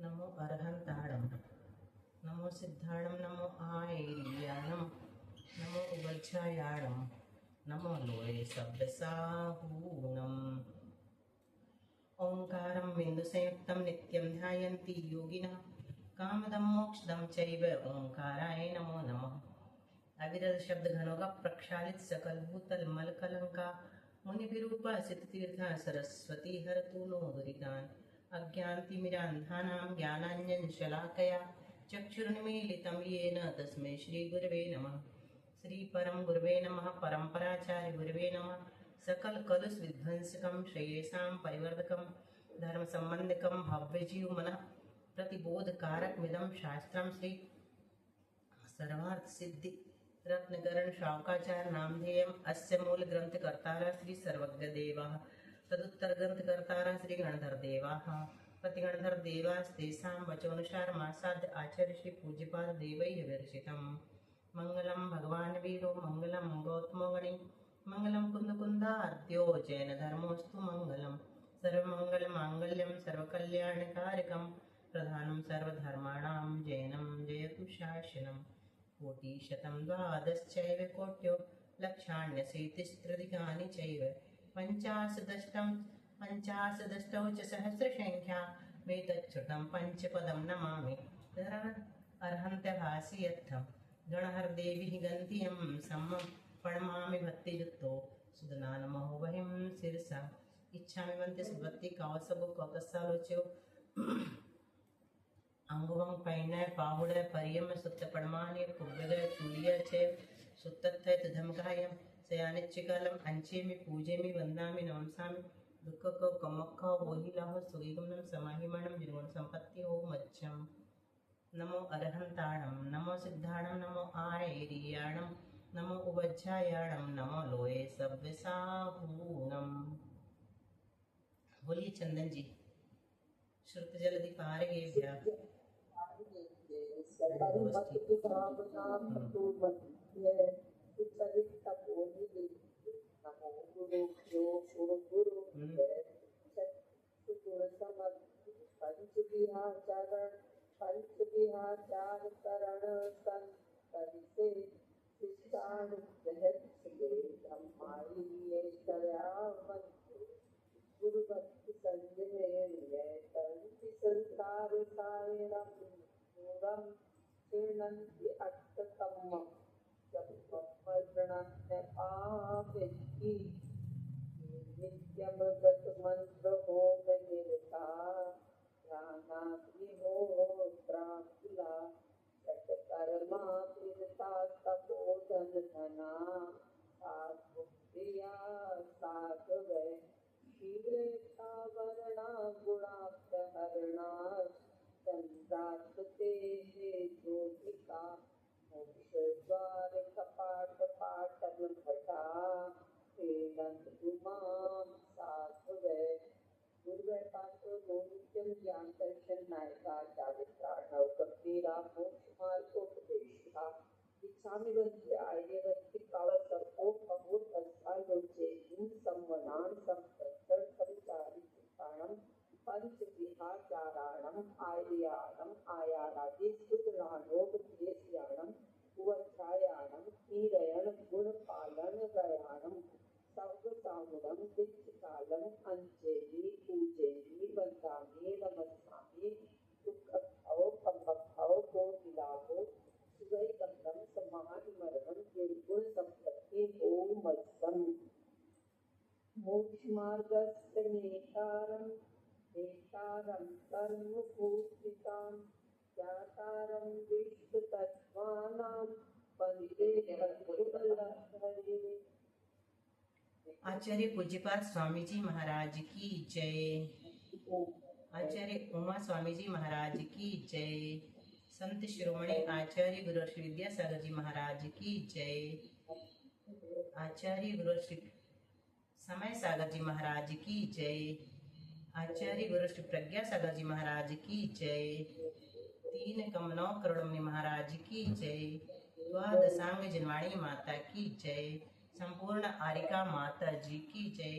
नमो अरहंताणम, नमो सिद्धाणम, नमो आयर्याणम, नमो उवज्झायाणम, नमो लोये सब्बसाहूणम। ओंकारं बिंदुसंयुक्तं नित्यं ध्यायन्ति योगिनः कामदं मोक्षदं चैव ओंकाराय नमो नमः। अविरल शब्द घनों का प्रक्षालित सकल भूतल मल कलंका मुनिभिरूपा सित तीर्थ सरस्वती हरतु नो दुरितान् अज्ञानतिमिरान्धानां ज्ञानाञ्जन शलाकया चक्षुरुन्मीलितं येन तस्मै श्री गुरवे नमः। श्री परम गुरवे नमः। परम्पराचार्य गुरवे नमः। सकल कलुष विध्वंसकं श्रेयसां परिवर्धकं धर्म संबंधकं भव्यजीव मनः प्रतिबोध कारक मिदं शास्त्रं श्री सर्वार्थ सिद्धि रत्नकरण शावकाचार नामधेयम् अस्य मूल ग्रंथ कर्तारः श्री सर्वज्ञ देवः तदुत्तर ग्रंथ कर्तारः श्री गणधर देवाः प्रतिगणधर देवास्तेषां वचोनुसार मासाद्य आचार्य श्री पूज्यपाद देवैः विरचितम्। मंगलम भगवान वीरो मंगलम गौतमो गणि मंगलम कुंदकुंदाद्यो जैन धर्मोस्तु मंगलम सर्वमंगल मांगल्यम सर्वकल्याणकारकम प्रधानम सर्वधर्माणां जैनम जयतु शासनम्। कोटिशतं द्वादशचैव कोट्यो लक्षाण्यशीतिस्त्रधिकानि चैव पञ्चाशदष्टौ च सहस्रसङ्ख्या मेतच्छ्रुतं पञ्चपदं नमामि अर्हन्त्यभासि यत्थं गणहरदेवी गन्तियं सम्मं प्रणमामि भक्तियुक्तो सुदना नमो वहिं शिरसा इच्छामि मन्त्य सुभक्ति कौसगो कौतसालोच्यो अंगुवं पैनय पाहुड़ परियम सुत्त पड़मान्य कुब्बगय चूलिया चे सुत्तत्थय धमकायम सयानिच्चिकालम अंचेमि पूजेमि वंदामि नमसामि दुःख को कमक्ख वोहि लाहो सुगीगमनम समाहिमणम निर्गुण संपत्ति हो मच्छम। नमो अरहंताणम, नमो सिद्धाणम, नमो आयर्याणम, नमो उवज्झायाणम, नमो लोये सब्बसाहूणम। बोलिए चंदन जी। श्रुत जलधि पारगेभ्यः सरकारी भक्त के भावना तो मध्य सुचरित तपोनि नमो गुरु गुरु सत्गुण समर्थ पंच विहाचार करण संतरिसे शिष्टानुग्रह से ब्रह्माई ऐश्वर्यावत गुरु भक्ति संजय तंति संसार सायरम मूलम चिरनन्ति अट्टकम्मं जपमर्णन्य पापेति नित्यमृत मंत्र होम निरता ध्यानाग्निहोत्राकुला षट्कर्मा प्रीता तपोधन धना साधुप्रिया साधुवै शीघ्रेतावरणा गुणाप्रहरणा चंद्रास्ते ज्योतिका मोक्ष द्वार कपाट पाटन घटा हेलंत गुमाम साधुवै गुरुवै पात्र गोनित्यम ज्ञान दर्शन नायका चारित्राणव कबीरा मोक्ष मार्ग उपदेशिका इच्छामि वंद्य आर्यवत्ति कावसर्पो कहोत अस्सायोचे इन संवनान संप्रतर संचारि चित्ताणम पंच विहाचाराणम आर्याणम आयारादि सुदराणोग प्रियस्याणम उवच्छायाणम कीरयण गुण पालन गयाणम सर्वसामुदम दिक्कालम अंचेली पूजेली वंदामि नमस्कामि दुःखभव कम्भभव कोटिलाभो सुगैकन्दम समाधिमर्गम निर्गुण संपत्ति ओम मत्सम मोक्षमार्गस्य नेतारं नेतारं कर्मभूतिकां ज्ञातारं विश्वतत्त्वानां वन्दे हरिः। आचार्य पूज्यपाद स्वामी जी महाराज की जय। आचार्य उमा स्वामी जी महाराज की जय। संत शिरोमणि आचार्य गुरु श्री विद्यासागर जी महाराज की जय। आचार्य गुरु श्री समय सागर जी महाराज की जय। आचार्य गुरु श्री प्रज्ञा सागर जी महाराज की जय। 3 करोड़ महाराज की जय। द्वादशांग जनवाणी माता की जय। संपूर्ण आरिका माता जी की जय।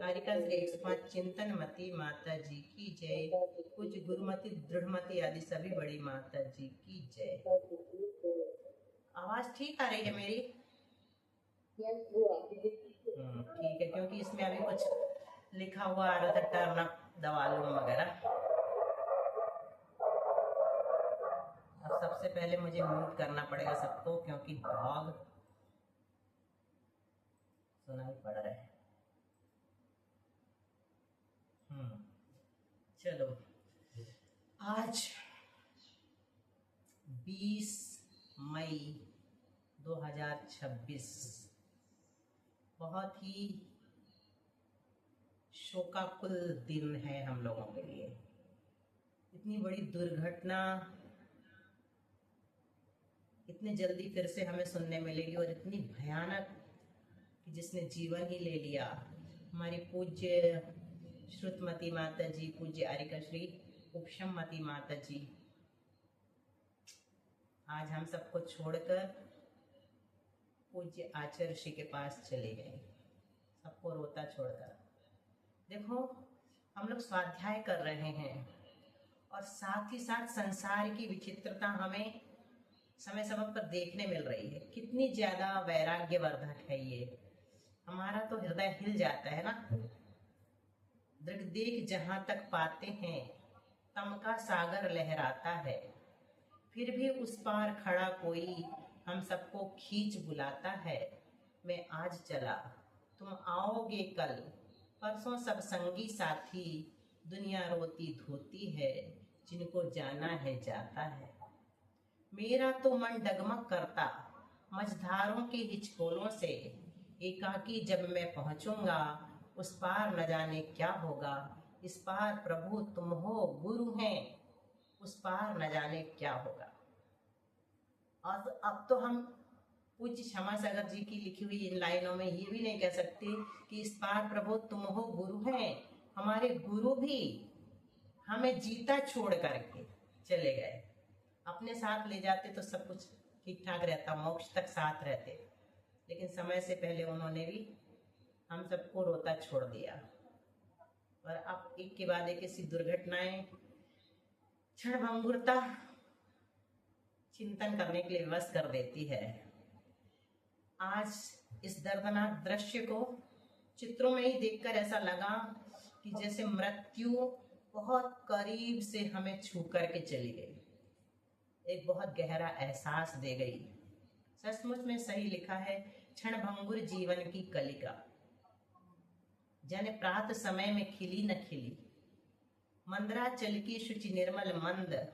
आरिका श्री 105 चिंतनमती माता जी की जय। कुछ गुरुमती दृढ़मती आदि सभी बड़ी माता जी की जय। आवाज ठीक आ रही है मेरी? ठीक है, क्योंकि इसमें अभी कुछ लिखा हुआ आ रहा था, टर्न अप दवालूम वगैरह। अब सबसे पहले मुझे म्यूट करना पड़ेगा सबको, क्योंकि डॉग सुनाई पड़ रहा है। चलो, आज 20 मई 2026 बहुत ही शोकाकुल दिन है हम लोगों के लिए। इतनी बड़ी दुर्घटना इतनी जल्दी फिर से हमें सुनने मिलेगी, और इतनी भयानक कि जिसने जीवन ही ले लिया। हमारी पूज्य श्रुतमती माता जी, पूज्य आरिका श्री उपशममती माता जी आज हम सबको छोड़कर पूज्य आचार्य ऋषि के पास चले गए, सबको रोता छोड़कर। देखो, हम लोग स्वाध्याय कर रहे हैं, और साथ ही साथ संसार की विचित्रता हमें समय समय पर देखने मिल रही है। कितनी ज्यादा वैराग्यवर्धक है ये। हमारा तो हृदय हिल जाता है ना। दृढ़ देख जहां तक पाते हैं, तम का सागर लहराता है, फिर भी उस पार खड़ा कोई हम सबको खींच बुलाता है। मैं आज चला, तुम आओगे कल, परसों सब संगी साथी, दुनिया रोती धोती है, जिनको जाना है जाता है। मेरा तो मन डगमग करता मझधारों के हिचकोलों से, एकाकी जब मैं पहुंचूंगा, उस पार न जाने क्या होगा। इस पार प्रभु तुम हो, गुरु हैं, उस पार न जाने क्या होगा। और अब तो हम पूज्य क्षमा सागर जी की लिखी हुई इन लाइनों में ये भी नहीं कह सकते कि इस पार प्रभु तुम हो, गुरु हैं। हमारे गुरु भी हमें जीता छोड़ करके चले गए। अपने साथ ले जाते तो सब कुछ ठीक ठाक रहता, मोक्ष तक साथ रहते, लेकिन समय से पहले उन्होंने भी हम सबको रोता छोड़ दिया। और अब एक के बाद एक ऐसी दुर्घटनाएं क्षणभंगुरता चिंतन करने के लिए विवश कर देती है। आज इस दर्दनाक दृश्य को चित्रों में ही देखकर ऐसा लगा कि जैसे मृत्यु बहुत करीब से हमें छू करके चली गई, एक बहुत गहरा एहसास दे गई। सचमुच में सही लिखा है, क्षणभंगुर जीवन की कलिका, जन प्रात समय में खिली न खिली, मंदरा चल की शुचि निर्मल मंद,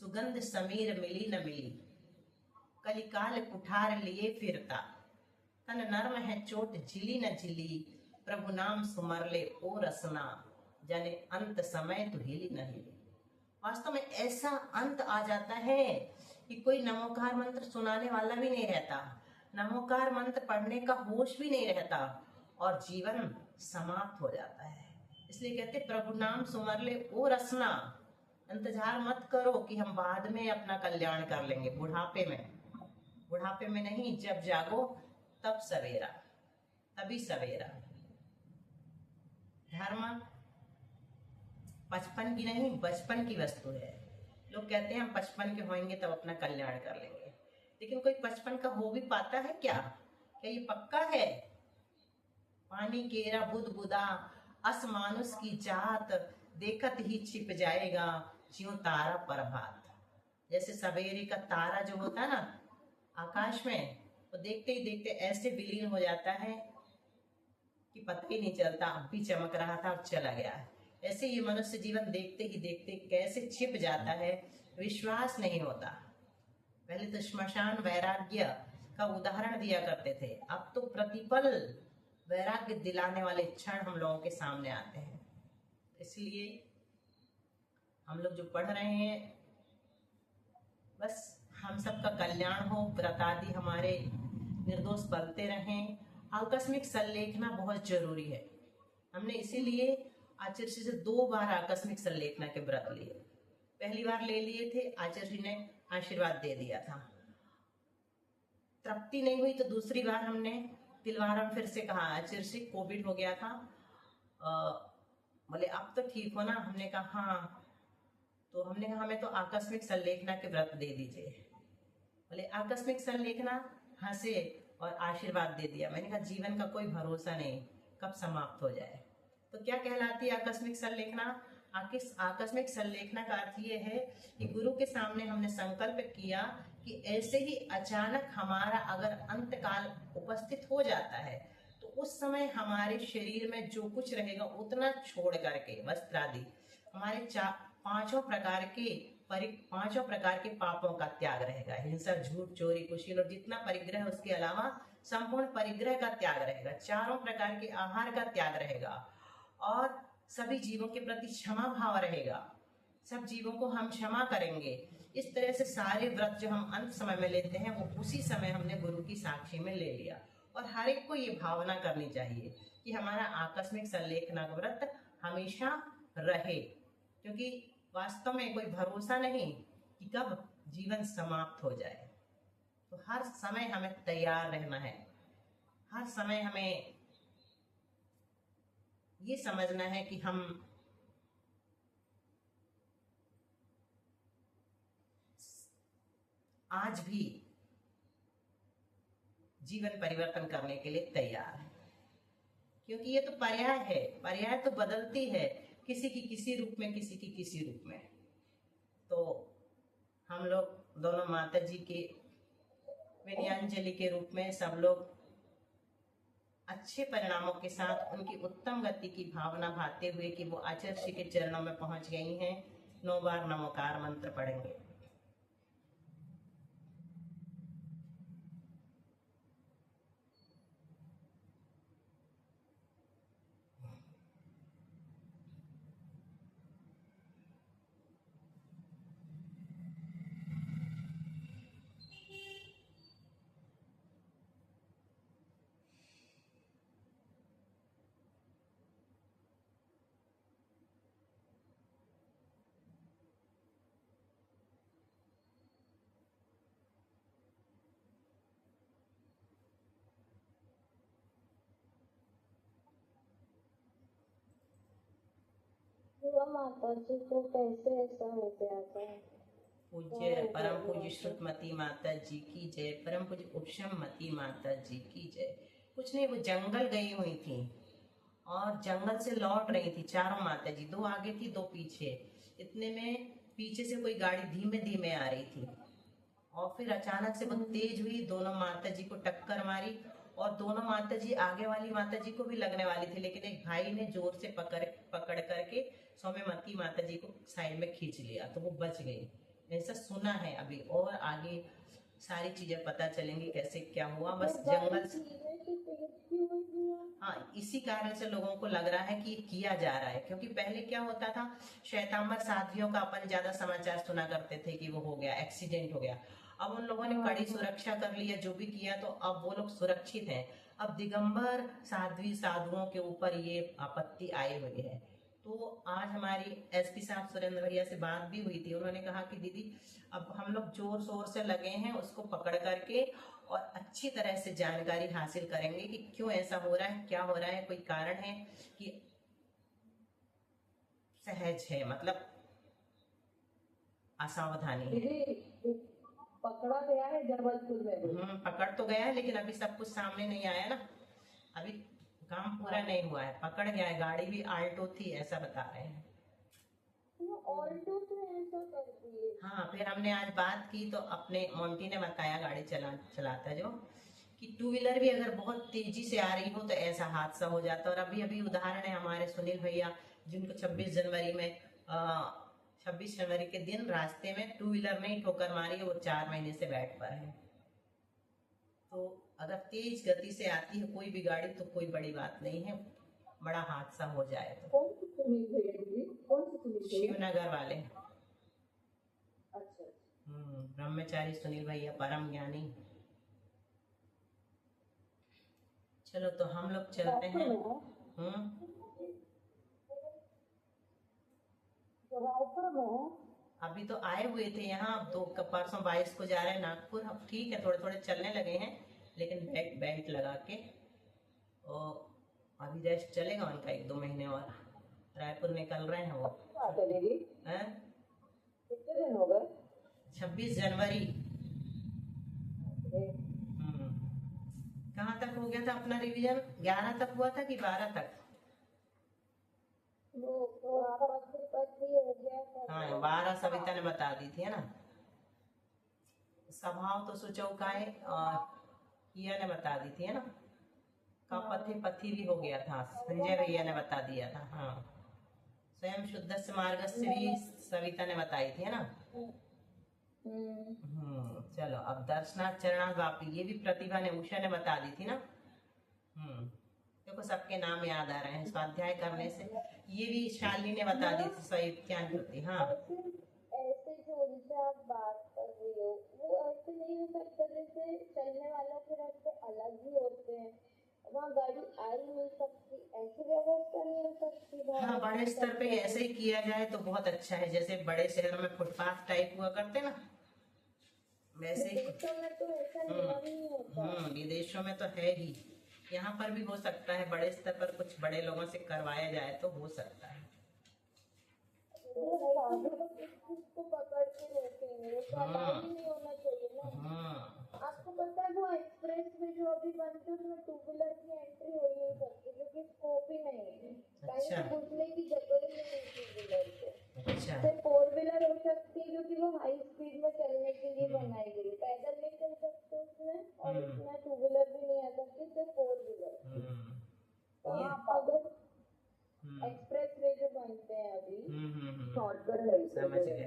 सुगंध समीर मिली न मिली, कलिकाल कुठार लिए फिरता, तन नर्म है चोट झिली न झिली, प्रभु नाम सुमर ले ओ रसना, जाने अंत समय तो हिली न हिली। वास्तव में ऐसा अंत आ जाता है कि कोई नमोकार मंत्र सुनाने वाला भी नहीं रहता, नमोकार मंत्र पढ़ने का होश भी नहीं रहता, और जीवन समाप्त हो जाता है। इसलिए कहते प्रभु नाम सुमर ले ओ रसना। इंतजार मत करो कि हम बाद में अपना कल्याण कर लेंगे, बुढ़ापे में नहीं, जब जागो तब सवेरा, तभी सवेरा। धर्म बचपन की नहीं, बचपन की वस्तु है। लोग कहते हैं हम 55 के होंगे तब अपना कल्याण कर लेंगे, लेकिन कोई 55 का हो भी पाता है क्या ये पक्का है? पानी केरा बुद बुदा, अस मानुष की जात, देखत ही छिप जाएगा, ज्यों तारा प्रभात। जैसे सवेरे का तारा जो होता है ना आकाश में, वो देखते ही देखते ऐसे विलीन हो जाता है कि पता ही नहीं चलता, अब भी चमक रहा था अब चला गया। ऐसे ये मनुष्य जीवन देखते ही देखते कैसे छिप जाता है, विश्वास नहीं होता। पहले तो श्मशान वैराग्य का उदाहरण दिया करते थे, अब तो प्रतिपल वैराग्य दिलाने वाले क्षण हम लोगों के सामने आते हैं। इसलिए हम लोग जो पढ़ रहे हैं, बस हम सबका कल्याण हो, व्रतादि हमारे निर्दोष बनते रहें। आकस्मिक संलेखना बहुत जरूरी है। हमने इसीलिए आचार्य से 2 बार आकस्मिक संलेखना के व्रत लिए। पहली बार ले लिए थे, आचार्य ने आशीर्वाद दे दिया था, तृप्ति नहीं हुई तो दूसरी बार हमने तिलवारा में फिर से कहा आचिर से कोविड हो गया था। बोले अब तो ठीक हो ना? हमने कहा हाँ। तो हमने कहा हमें तो आकस्मिक संलेखना के व्रत दे दीजिए। बोले आकस्मिक संलेखना? हंसे और आशीर्वाद दे दिया। मैंने कहा जीवन का कोई भरोसा नहीं, कब समाप्त हो जाए। तो क्या कहलाती है आकस्मिक संलेखना? आकस्मिक संलेखना का अर्थ ये है कि गुरु के सामने हमने संकल्प किया कि ऐसे ही अचानक हमारा अगर अंतकाल उपस्थित हो जाता है तो उस समय हमारे शरीर में जो कुछ रहेगा उतना छोड़ करके वस्त्र आदि हमारे पांचों प्रकार के पापों का त्याग रहेगा। हिंसा, झूठ, चोरी, कुशील और जितना परिग्रह, उसके अलावा संपूर्ण परिग्रह का त्याग रहेगा। चारों प्रकार के आहार का त्याग रहेगा और सभी जीवों के प्रति क्षमा भाव रहेगा। सब जीवों को हम क्षमा करेंगे। इस तरह से सारे व्रत जो हम अंत समय में लेते हैं वो उसी समय हमने गुरु की साक्षी में ले लिया। और हर एक को ये भावना करनी चाहिए कि हमारा आकस्मिक संलेखना का व्रत हमेशा रहे, क्योंकि वास्तव में कोई भरोसा नहीं कि कब जीवन समाप्त हो जाए। तो हर समय हमें तैयार रहना है। हर समय हमें ये समझना है कि हम आज भी जीवन परिवर्तन करने के लिए तैयार है, क्योंकि ये तो पर्याय है। पर्याय तो बदलती है, किसी की किसी रूप में, किसी की किसी रूप में। तो हम लोग दोनों माता जी के विनयांजलि के रूप में सब लोग अच्छे परिणामों के साथ उनकी उत्तम गति की भावना भाते हुए कि वो आचार्य श्री के चरणों में पहुंच गई हैं, 9 बार नमोकार मंत्र पढ़ेंगे। हुआ माता जी को कैसे ऐसा हो गया था? पूज्य परम पूज्य श्रुतमती माता जी की जय। परम पूज्य उपशममती माता जी की जय। कुछ नहीं, वो जंगल गई हुई थी और जंगल से लौट रही थी चारों माता जी, 2 आगे थी 2 पीछे। इतने में पीछे से कोई गाड़ी धीमे धीमे आ रही थी और फिर अचानक से वो तेज हुई, दोनों माता जी को टक्कर मारी और दोनों माता जी आगे वाली माता जी को भी लगने वाली थी, लेकिन एक भाई ने जोर से पकड़ करके सौम्यमती माता जी को साइड में खींच लिया तो वो बच गई। ऐसा सुना है अभी, और आगे सारी चीजें पता चलेंगी कैसे क्या हुआ। बस जंगल से हाँ, इसी कारण से लोगों को लग रहा है कि ये किया जा रहा है, क्योंकि पहले क्या होता था, श्वेतांबर साध्वियों का अपन ज्यादा समाचार सुना करते थे कि वो हो गया, एक्सीडेंट हो गया। अब उन लोगों ने कड़ी सुरक्षा कर लिया, जो भी किया, तो अब वो लोग सुरक्षित हैं। अब दिगंबर साधुओं के ऊपर ये आपत्ति आई हुई है। तो आज हमारी एसपी साहब सुरेंद्र भैया से बात भी हुई थी। उन्होंने कहा कि दीदी अब हम लोग जोर शोर से लगे हैं उसको पकड़ करके और अच्छी तरह से जानकारी हासिल करेंगे कि क्यों ऐसा हो रहा है, क्या हो रहा है, कोई कारण है कि सहज है, मतलब असावधानी है। पकड़ा गया है जबलपुर में। पकड़ तो गया है, लेकिन अभी सब कुछ सामने नहीं आया ना, अभी काम पूरा नहीं हुआ है। पकड़ गया है, गाड़ी भी आल्टो थी ऐसा बता रहे हैं। ऑल्टो तो ऐसा करती है। हाँ, फिर हमने आज बात की तो अपने मोंटी ने बताया, गाड़ी चलाता जो, कि 2 व्हीलर भी अगर बहुत तेजी से आ रही हो तो ऐसा हादसा हो जाता है। और अभी अभी उदाहरण है हमारे सुनील भैया, जिनको 26 जनवरी के दिन रास्ते में 2 व्हीलर में ही ठोकर मारी है, वो 4 महीने से बेड पर है। तो अगर तेज गति से आती है कोई भी गाड़ी तो कोई बड़ी बात नहीं है, बड़ा हादसा हो जाए तो। कौन सी सुनील भैया जी? कौन सी सुनील भैया? शिवनगर वाले। अच्छा। ब्रह्मचारी सुनील भैया, परम ज्ञानी। चलो तो हम लोग चलते हैं। अभी तो आए हुए थे यहाँ, अब 2 परसों 22 को जा रहे हैं नागपुर। अब ठीक है, थोड़े थोड़े चलने लगे हैं, लेकिन बेल्ट लगा के। और अभी रेस्ट चलेगा उनका 1-2 महीने और। रायपुर निकल रहे हैं वो। बात है दीदी, हैं? कितने दिन हो गए? 26 जनवरी। अरे, कहाँ तक हो गया था अपना रिवीजन? 11 तक हुआ था कि 12 तक? वो आपस में पति हो गया था। हाँ, 12 सविता ने बता दी थी, है ना। स्वभाव तो सुचौकाए और किया ने बता दी थी, है ना। का पथि पथि भी हो गया था, संजय भैया ने बता दिया था। हाँ, स्वयं शुद्ध से मार्ग से भी सविता ने बताई थी, है ना। चलो अब दर्शनाथ चरणाथ वापी, ये भी प्रतिभा ने, उषा ने बता दी थी ना। देखो सबके नाम याद आ रहे हैं स्वाध्याय करने से। ये भी शालिनी ने बता दी थी, स्वयं कृति। हाँ, ऐसे जो उनसे आप बात कर रही हो वो ऐसे नहीं हो सकता जैसे चलने वालों के रास्ते अलग ही होते हैं, वहाँ गाड़ी आ ही नहीं सकती, ऐसी व्यवस्था नहीं हो सकती। हाँ, बड़े स्तर पे ऐसे ही किया जाए तो बहुत अच्छा है। जैसे बड़े शहरों में फुटपाथ टाइप हुआ करते ना, वैसे ही। विदेशों में तो ऐसा नियम ही नहीं होता। विदेशों में तो है ही, यहाँ पर भी हो सकता है। बड़े स्तर पर कुछ बड़े लोगों से करवाया जाए तो हो सकता है। इसको पकड़ के रोकेंगे, वो अलाउ ही नहीं होना चाहिए ना। आपको पता है वो एक्सप्रेस में जो अभी बनते हैं उसमें 2 व्हीलर की एंट्री हो ही नहीं सकती क्योंकि स्कोप ही नहीं है, कहीं अच्छा। तो घुसने की जगह ही नहीं है 2 व्हीलर को। अच्छा। सिर्फ 4 व्हीलर हो सकती है क्योंकि वो हाई स्पीड में चलने के लिए बनाई गई है, पैदल नहीं चल सकते उसमें, और उसमें 2 व्हीलर भी नहीं आ सकती, सिर्फ 4 व्हीलर। तो आप अगर एक्सप्रेस वे जो बनते हैं अभी शॉर्टकट है, समझ गए।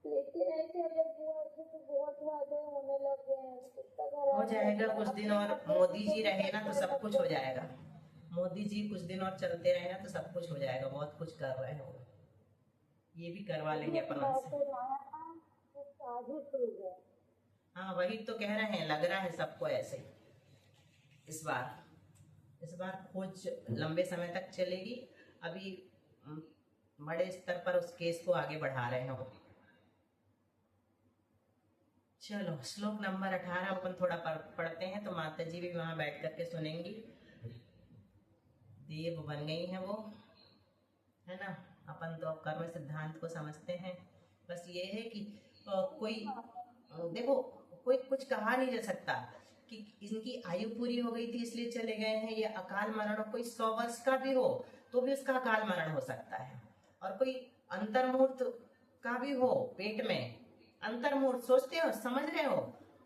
लेकिन ऐसे अगर तो बहुत ज्यादा होने लग गए हैं, कितना हो जाएगा कुछ दिन और, मोदी जी रहे ना तो सब कुछ हो जाएगा। मोदी जी कुछ दिन और चलते रहे ना तो सब कुछ हो जाएगा। बहुत कुछ कर रहे हैं वो, ये भी करवा लेंगे अपन उनसे। हाँ, वही तो कह रहे हैं, लग रहा है सबको ऐसे ही। इस बार खोज लंबे समय तक चलेगी। अभी बड़े स्तर पर उस केस को आगे बढ़ा रहे हैं वो। चलो श्लोक नंबर 18 अपन थोड़ा पढ़ते हैं, तो माता जी भी वहां बैठ करके सुनेंगी। देव बन गई हैं वो, है ना। अपन तो कर्म सिद्धांत को समझते हैं। बस ये है कि कोई देखो, कोई कुछ कहा नहीं जा सकता कि इनकी आयु पूरी हो गई थी इसलिए चले गए हैं, या अकाल मरण। कोई 100 वर्ष का भी हो तो भी उसका अकाल मरण हो सकता है। और कोई अंतर्मुहूर्त का भी हो, पेट में अंतर्मुहूर्त, सोचते हो, समझ रहे हो,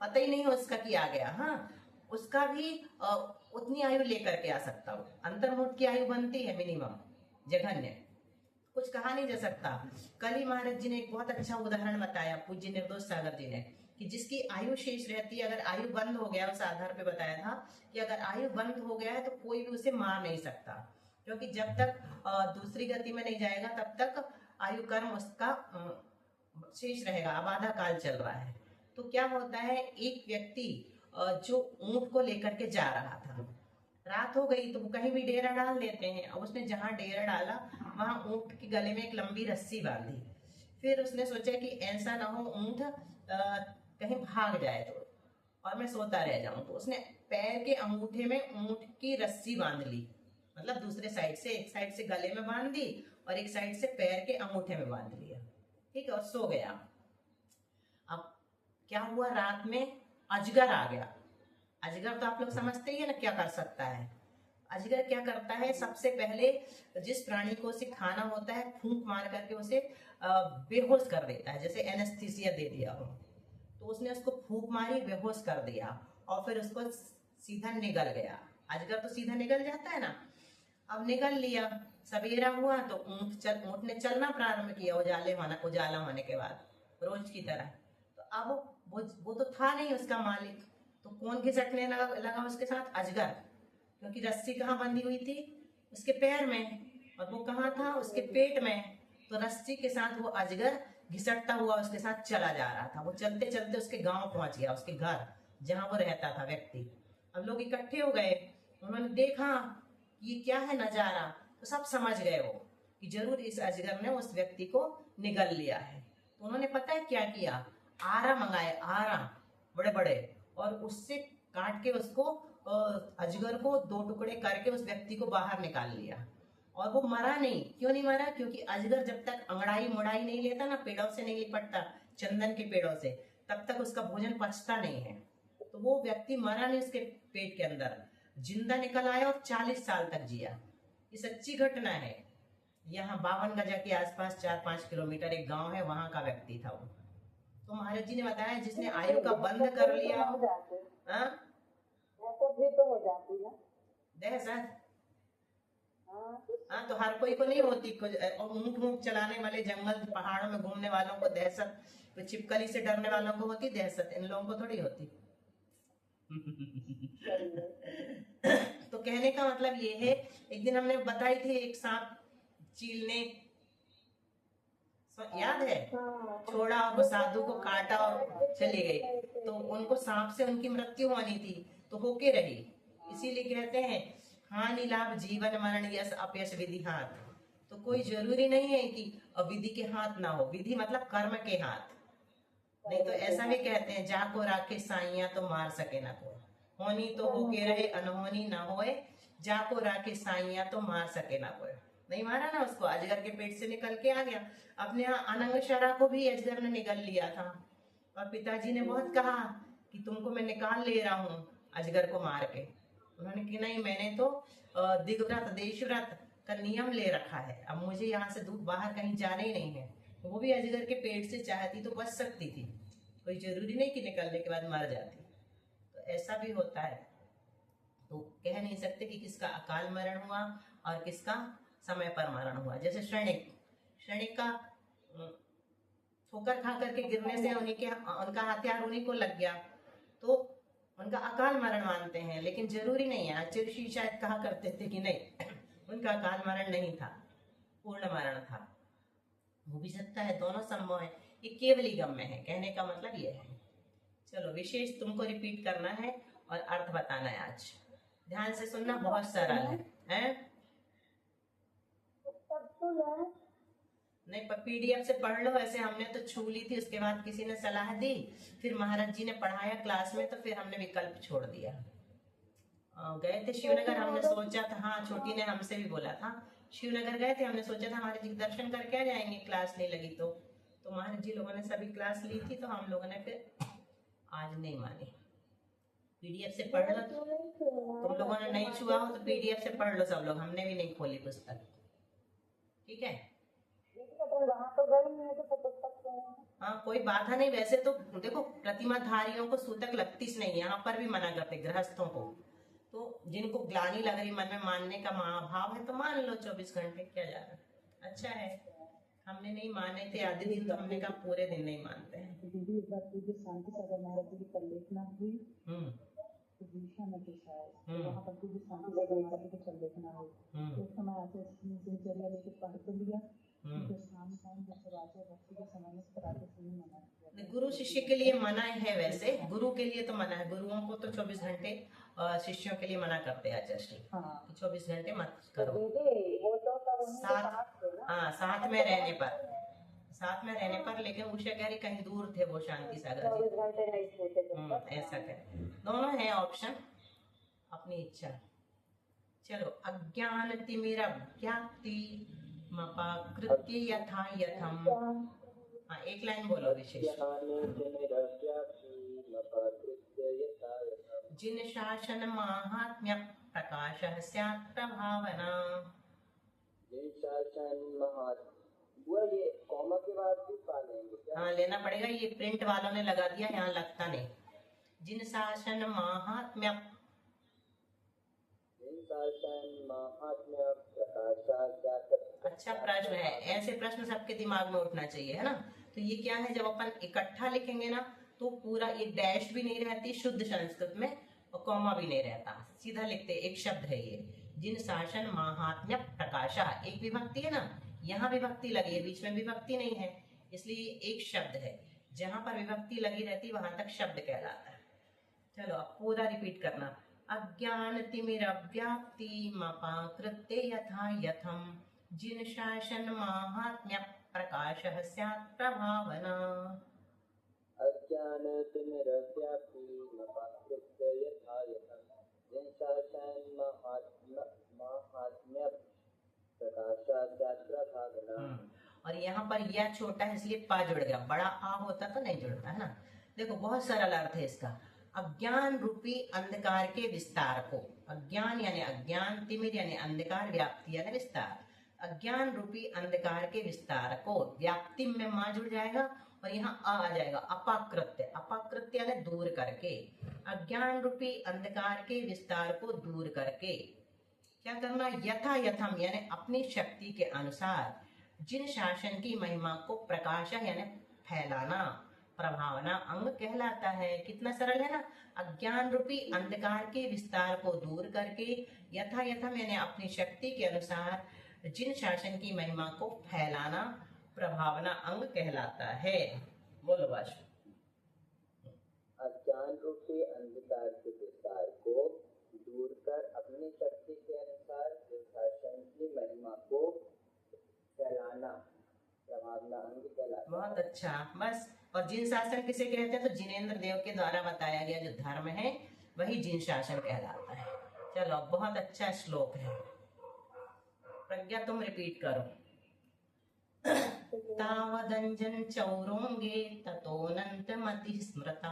पता ही नहीं हो उसका किया गया, हाँ, उसका भी उतनी आयु लेकर के आ सकता हो। अंतर्मुहूर्त की आयु बनती है मिनिमम, जघन्य, कुछ कहा नहीं जा सकता। कल ही महाराज जी ने एक बहुत अच्छा उदाहरण बताया, पूज्य निर्दोष सागर जी ने, कि जिसकी आयु शेष रहती है, अगर आयु बंद हो गया, उस आधार पे बताया था कि अगर आयु बंद हो गया है तो कोई भी उसे मार नहीं सकता, क्योंकि जब तक दूसरी गति में नहीं जाएगा तब तक आयु कर्म उसका शेष रहेगा। अब आधा काल चल रहा है तो क्या होता है, एक व्यक्ति जो ऊंट को लेकर के जा रहा था, रात हो गई तो वो कहीं भी डेरा डाल देते हैं। अब उसने जहाँ डेरा डाला वहां ऊंट के गले में एक लंबी रस्सी बांधी। फिर उसने सोचा कि ऐसा ना हो ऊंट कहीं भाग जाए तो और मैं सोता रह जाऊं, तो उसने पैर के अंगूठे में ऊंट की रस्सी बांध ली, मतलब दूसरे साइड से, एक साइड से गले में बांध दी और एक साइड से पैर के अंगूठे में बांध लिया, ठीक है, और सो गया। अब क्या हुआ, रात में अजगर आ गया। अजगर तो आप लोग समझते ही है ना क्या कर सकता है। अजगर क्या करता है, सबसे पहले जिस प्राणी को उसे खाना होता है फूंक मार करके उसे बेहोश कर देता है, जैसे एनेस्थीसिया दे दिया हो। तो उसने उसको फूंक मारी, बेहोश कर दिया और फिर उसको सीधा निगल गया। अजगर तो सीधा निगल जाता है ना। अब निगल लिया, सवेरा हुआ तो ऊंट ने चलना प्रारंभ किया, उजाला होने के बाद रोज की तरह। तो अब वो तो था नहीं उसका मालिक, तो कौन घिसटने लगा उसके साथ, अजगर, क्योंकि रस्सी कहाँ बंधी हुई थी, उसके पैर में, और वो कहाँ था, उसके पेट में। तो रस्सी के साथ वो अजगर घिसटता हुआ उसके साथ चला जा रहा था। वो चलते चलते उसके गांव पहुंच गया, उसके घर जहां वो रहता था व्यक्ति। अब लोग इकट्ठे हो गए, उन्होंने देखा ये क्या है नजारा, तो सब समझ गए वो कि जरूर इस अजगर ने उस व्यक्ति को निगल लिया है। तो उन्होंने पता है क्या किया, आरा मंगाए, आरा बड़े बड़े, और उससे काट के उसको अजगर को 2 टुकड़े करके उस व्यक्ति को बाहर निकाल लिया और वो मरा नहीं। क्यों नहीं मरा? क्योंकि अजगर जब तक अंगड़ाई मुड़ाई नहीं लेता ना, पेड़ों से नहीं लिपटता, चंदन के पेड़ों से, तब तक उसका भोजन पचता नहीं है। तो वो व्यक्ति मरा नहीं, उसके पेट के अंदर जिंदा निकल आया और 40 साल तक जिया। ये सच्ची घटना है। यहाँ 52 गजा के आसपास 4-5 किलोमीटर एक गांव है, वहां का व्यक्ति था वो। तो महाराज जी ने बताया जिसने आयु का बंद कर लिया हो, हाँ, भी तो हो जाती ना। दहशत, हाँ, तो हर कोई को नहीं होती। ऊंट ऊंट चलाने वाले, जंगल पहाड़ों में घूमने वालों को दहशत, तो छिपकली से डरने वालों को होती दहशत, इन लोगों को थोड़ी होती। तो कहने का मतलब ये है, एक दिन हमने बताई थी एक सांप चील ने, याद है, छोड़ा और वो साधु को काटा और चली गई। तो उनको सांप से उनकी मृत्यु होनी थी, तो होके रही। इसीलिए कहते हैं हानि लाभ जीवन मरण यश अपयश विधि हाथ। तो कोई जरूरी नहीं है कि विधि के हाथ ना हो, विधि मतलब कर्म के हाथ। नहीं तो ऐसा भी कहते हैं, जाको राखे साइया तो मार सके ना कोई, होनी तो होके रहे अनहोनी ना होए, जाको राखे साइया तो मार सके ना कोई। नहीं मारा ना उसको, अजगर के पेट से निकल के आ गया। अपने यहाँ अनंग शरा को भी अजगर ने निगल लिया था और पिताजी ने बहुत कहा कि तुमको मैं निकाल ले रहा हूँ अजगर को मार के। उन्होंने कि नहीं, मैंने तो दिग्व्रत देशव्रत का नियम ले रखा है, अब मुझे यहाँ से दूर बाहर कहीं जाना ही नहीं है। वो भी अजगर के पेट से चाहती तो बच सकती थी, कोई जरूरी नहीं कि निकलने के बाद मर जाती। तो ऐसा भी होता है। तो कह नहीं सकते कि किसका अकाल मरण हुआ और किसका समय पर मरण हुआ। जैसे क्षणिक का ठोकर खा करके गिरने से उनका हथियार उन्हीं को लग गया, तो उनका अकाल मरण मानते हैं। लेकिन जरूरी नहीं है। आचार्य शायद कहा करते थे कि नहीं, उनका अकाल मरण नहीं था, पूर्ण मरण था। हो भी सकता है, दोनों संभव है। ये केवल ही गम्य है, कहने का मतलब ये है। चलो, विशेष तुमको रिपीट करना है और अर्थ बताना है। आज ध्यान से सुनना, बहुत सरल है? नहीं, पर पीडीएफ से पढ़ लो। ऐसे हमने तो छू ली थी, उसके बाद किसी ने सलाह दी, फिर महाराज जी ने पढ़ाया क्लास में, तो फिर हमने विकल्प छोड़ दिया। गए थे शिवनगर, हमने सोचा था, हाँ, छोटी ने हमसे भी बोला था, शिवनगर गए थे, हमने सोचा था महाराज जी दर्शन करके आ जाएंगे, क्लास नहीं लगी तो महाराज जी लोगों ने सभी क्लास ली थी, तो हम लोगों ने फिर आज नहीं मानी। पीडीएफ से पढ़ लो, तुम लोगों ने नहीं छुआ हो तो पीडीएफ से पढ़ लो सब लोग, हमने भी नहीं खोली पुस्तक, ठीक है? हाँ, कोई बाधा नहीं। वैसे तो देखो, प्रतिमाधारियों को सूतक लगती नहीं, यहाँ पर भी मना करते गृहस्थों को। तो जिनको ग्लानि लग रही मन में, मानने का भाव है तो मान लो 24 घंटे, क्या जा रहा है, अच्छा है। हमने नहीं माने थे आधे दिन, तो हमने कहा पूरे दिन नहीं मानते हैं। दीदी एक बार पूज्य शांति सागर महाराज जी की संलेखना हुई विदिशा में शायद, वहाँ पर पूज्य शांति सागर महाराज जी की संलेखना हुई। तो उस समय आचार्य दिनचर्या लेके पढ़ तो लिया, तो शाम टाइम जब सब आचार्य भक्ति के समय में कराते समय मना किया। गुरु शिष्य के लिए मना है, वैसे गुरु के लिए तो मना है। गुरुओं को तो 24 घंटे, शिष्यों के लिए मना करते हैं आचार्य श्री, 24 घंटे मत करो। साथ में रहने पर, लेकिन उषा कह रही कहीं दूर थे वो शांति सागर जी, ऐसा करें। दोनों है ऑप्शन, अपनी इच्छा। चलो, अज्ञान तिमिरव्याप्ति मपाकृत्य यथा यथम। हाँ, एक लाइन बोलो विशेष। जिन शासन माहात्म्य प्रकाशः स्यात् प्रभावना। ये कॉमा के बाद भी पा लेंगे क्या? हाँ, लेना पड़ेगा, ये प्रिंट वालों ने लगा दिया, यहाँ लगता नहीं। जिन शासन माहात्म्य, अच्छा प्रश्न है। ऐसे प्रश्न सबके दिमाग में उठना चाहिए, है ना? तो ये क्या है, जब अपन इकट्ठा लिखेंगे ना, तो पूरा एक डैश भी नहीं रहती शुद्ध संस्कृत में, और कॉमा भी नहीं रहता, सीधा लिखते एक शब्द है ये। जिन शासन माहात्म्य प्रकाशा, एक विभक्ति है ना, यहाँ विभक्ति लगी है, बीच में विभक्ति नहीं है, इसलिए एक शब्द है। जहां पर विभक्ति लगी रहती वहां तक शब्द कहलाता है। चलो, अब पूरा रिपीट करना। अज्ञान तिमिरव्याप्ति मपाकृत्य यथा यथम, जिन शासन माहात्म्य प्रकाशः स्यात् प्रभावना। अज्ञान तिमिरव्याप्ति मपाकृत्य यथा यथम, जिनशासन महात्म्य प्रकाशाचार्य भागना। और यहाँ पर यह छोटा है इसलिए पा जुड़ गया, बड़ा आ होता तो नहीं जुड़ता है ना। देखो बहुत सरल अर्थ है इसका। अज्ञान रूपी अंधकार के विस्तार को, अज्ञान यानी अज्ञान, तिमिर यानी अंधकार, व्याप्ति यानी विस्तार। अज्ञान रूपी अंधकार के विस्तार को, व्याप्ति में माँ जुड़ जाएगा और यहाँ आ जाएगा, अपाकृत्य। अपाकृत्य यानी दूर करके। अज्ञान रूपी अंधकार के विस्तार को दूर करके क्या करना, यथा यथम यानी अपनी शक्ति के अनुसार, जिन शासन की महिमा को प्रकाश यानी फैलाना, प्रभावना अंग कहलाता है। कितना सरल है ना। अज्ञान रूपी अंधकार के विस्तार को दूर करके यथा यथम यानी अपनी शक्ति के अनुसार जिन शासन की महिमा को फैलाना, प्रभावना अंग कहलाता है। बोलो बाश। अज्ञान रूपी अंधकार के विस्तार को दूर कर अपनी शक्ति के अनुसार जिन शासन की महिमा को फैलाना, प्रभावना अंग कहलाता। बहुत अच्छा। बस। और जिन शासन किसे कहते हैं, तो जिनेंद्र देव के द्वारा बताया गया जो धर्म है वही जिन शासन कहलाता है। चलो बहुत अच्छा श्लोक है। प्रज्ञा तुम रिपीट करो। तावदंजन चौरोंगे ततोऽनन्तमति स्मृता।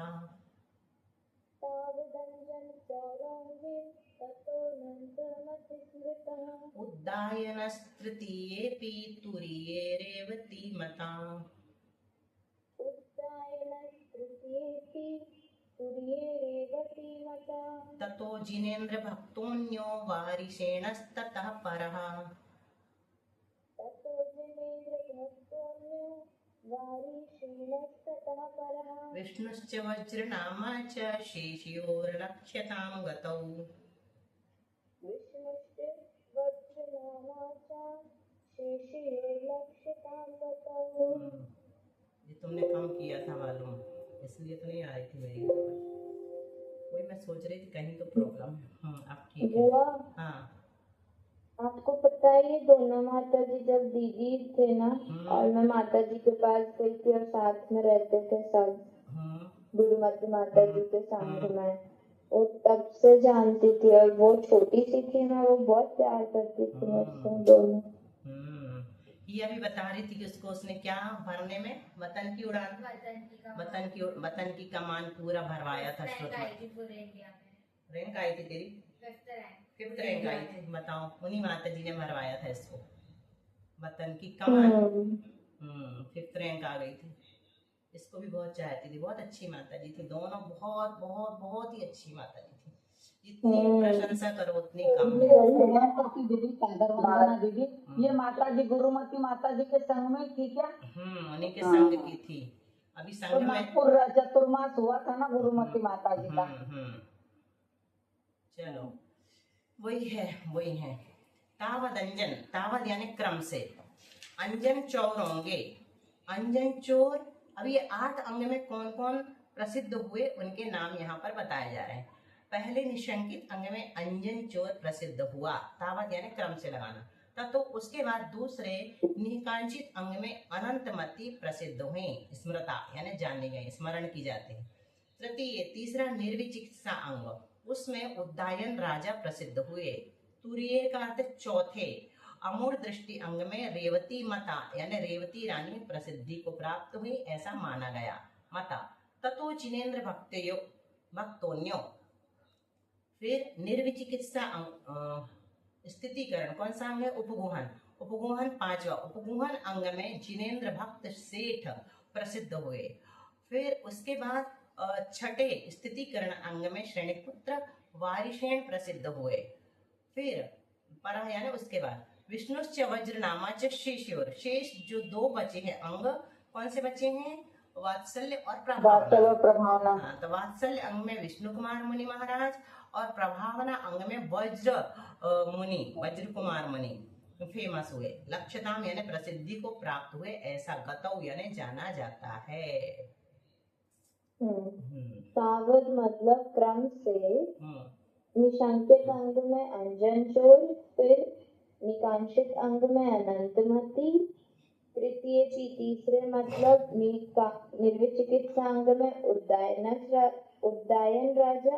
तावदंजन चौरोंगे ततोऽनन्तमति स्मृता। उद्दायनस्तृतीयेऽपि तुरीये रेवती मता। उद्दायनस्तृतीयेऽपि तुरीये रेवती मता। ततो जिनेन्द्र भक्तोऽन्यो वारिषेणस्ततः परः। ततो जिनेन्द्र भक्तोऽन्यो वारिषेणस्ततः परः। विष्णुश्च वज्रनामा च शेषयोर्लक्ष्यतां गतौ। विष्णुश्च वज्रनामा च शेषयोर्लक्ष्यतां गतौ। ये तुमने कम किया था मालूम, इसलिए तो नहीं आ रही थी मेरी आवाज। वही मैं सोच रही थी कहीं तो प्रॉब्लम है। अब ठीक है। बुआ, हाँ। आपको पता है ये दोनों माता जी जब दीदी थे ना, और मैं माता जी के पास गई थी और साथ में रहते थे सब, गुरुमती माता जी के संग में, वो तब से जानती थी और वो छोटी सी थी ना, वो बहुत प्यार करती थी मुझसे दोनों। ये अभी बता रही थी कि उसको उसने क्या भरने में, वतन की उड़ान, वतन की कमान पूरा भरवाया था। रैंक आई थी तेरी, 5th रैंक आई थी। बताओ, उन्हीं माता जी ने भरवाया था इसको, वतन की कमान। 5th रैंक आ गई थी। इसको भी बहुत चाहती थी। बहुत अच्छी माता जी थी दोनों, बहुत बहुत बहुत ही अच्छी माता जी थी। जितनी प्रशंसा करो उतनी कम है। दीदी दीदी, ये माता जी गुरुमती माता जी के संग में थी क्या? उन्हीं के संग की थी। अभी संग में चतुर्मास हुआ था ना गुरुमती माता जी का। चलो वही है। तावद अंजन, तावद यानी क्रम से, अंजन चौर होंगे। अंजन चोर, अब ये 8 अंग में कौन कौन प्रसिद्ध हुए उनके नाम यहाँ पर बताए जा रहे हैं। पहले निशंकित अंग में अंजन चोर प्रसिद्ध हुआ, तावत यानी क्रम से लगाना। तब तो उसके बाद दूसरे निकांचित अंग में अनंतमति प्रसिद्ध हुए, स्मृता यानी जाने गए, स्मरण की जाते हैं। तृतीय, तीसरा निर्विचिकित्सा अंग, उसमें उद्दायन राजा प्रसिद्ध हुए। तुरीय का अर्थ चौथे, अमूढ़ दृष्टि अंग में रेवती मता यानी रेवती रानी प्रसिद्धि को प्राप्त हुई, ऐसा माना गया। मता। ततो जिनेन्द्र भक्तोन्यो, फिर निर्विचिकित्सा स्थितिकरण कौन सा अंग है, उपगुहन। उपगुहन 5वां, उपगुहन अंग में जिनेन्द्र भक्त सेठ प्रसिद्ध हुए। फिर उसके बाद 6ठे स्थितिकरण अंग में श्रेणीपुत्र वारिषेण प्रसिद्ध हुए। फिर परा यानी उसके बाद विष्णुश्च वज्रनामा च शेषयोर, शेष जो 2 बचे हैं अंग, कौन से बचे हैं, वात्सल्य और प्रभावना। हाँ, तो वात्सल्य अंग में विष्णु कुमार मुनि महाराज और प्रभावना अंग में वज्र कुमार मुनि फेमस हुए। लक्ष्यताम यानी प्रसिद्धि को प्राप्त हुए, ऐसा गतौ यानी जाना जाता है। तावद मतलब क्रम से, निशंकित अंग में अंजन चोर, फिर निकांक्षित अंग में अनंतमति, तृतीय तीसरे मतलब निर्विचिकित्सा अंग में उद्दायन राजा,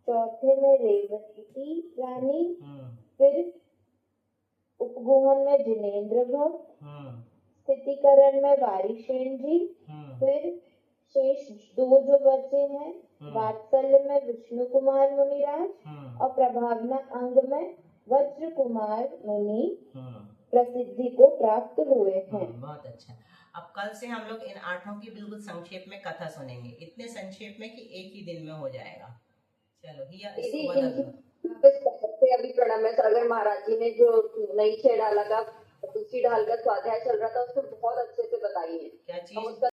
चौथे में रेवती रानी, हम्म फिर उपगुहन में जिनेन्द्र भट्ट, हम्म स्थितिकरण में वारिशेन जी, हम्म फिर शेष दो जो बचे हैं वात्सल्य में विष्णु कुमार मुनिराज और प्रभावना अंग में वज्र कुमार मुनि प्रसिद्धि को प्राप्त हुए हैं। बहुत अच्छा। अब कल से हम लोग इन 8 की बिल्कुल संक्षेप में कथा सुनेंगे, इतने संक्षेप में कि एक ही दिन में हो जाएगा। चलो हिया दीदी इसको बदल दो। इनकी अभी प्रणब में सागर महाराज जी ने जो नई 6 ढाला का दूसरी ढाल का स्वाध्याय चल रहा था उसको बहुत अच्छे से बताई है। क्या चीज?